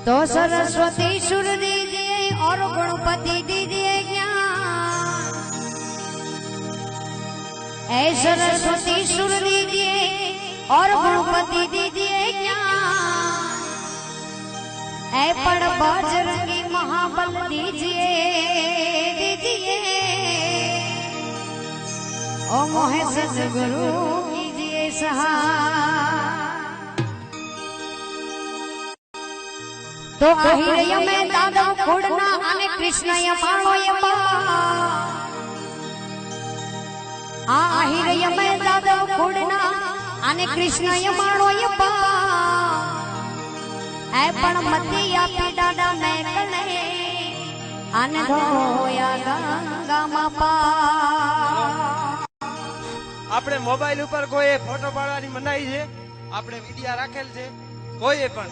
तो सरस्वती सुर दीजिए और गणपति दीजिए ज्ञान। ऐ सरस्वती सुर दीजिए और गणपति दीजिए ज्ञान। ऐ पड़ बजरंगी महाबल दीजिए दीजिए। ओ मोहे सद्गुरु कीजिए सहाय। तो आहिरय में दादा खोड़ना अने कृष्ण यमाणो यमा। आहिरय में दादा खोड़ना अने कृष्ण यमाणो यमा। ऐ पण मती आपी दादा मैं कने अने धोया गंगा मापा। આપણે મોબાઈલ ઉપર કોઈ ફોટો પાડવાની મનાઈ છે, આપણે વિડિયા રાખેલ છે કોઈ પણ।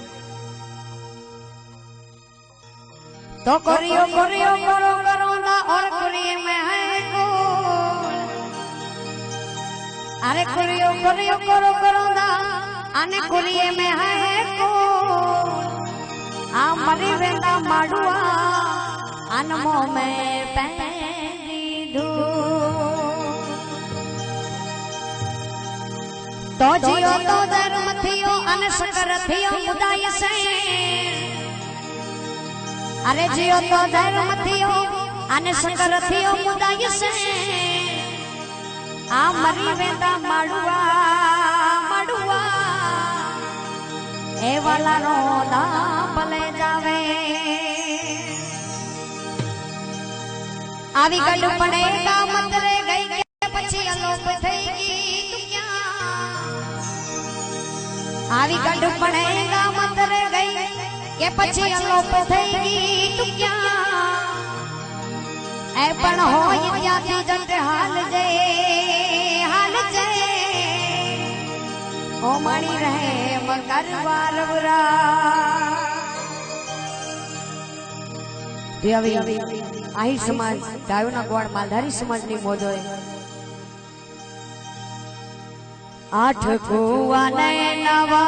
तो करियो करियो करो करोंदा और करिए में है गोल। अरे करियो करियो करो करोंदा अने करिए में है गोल। आ मरी वेंदा माडुआ अनमो में पैरी धूल। तो जियो तो धर्म थियो अने सकल थियो मुदाय से। अरे जियो तो धर्म थियो अने सकल थियो मुदाय से। आ मरी वेंदा माडुआ माडुआ ए वाला रोंदा भले जावे। आवी गडु पड़ेगा मतरे गई के पछी अलोप थईगी दुनिया। आवी गडु पड़ेगा मतरे गई के पछी अलोप थईगी दुनिया। ए पण होय त्याथी जट हाल जे ओ माणी रहे मकर वारवरा। आही समाज गायोना गोड़ मालधारी समाज नी मोदो है। 8 कुआ ने नवा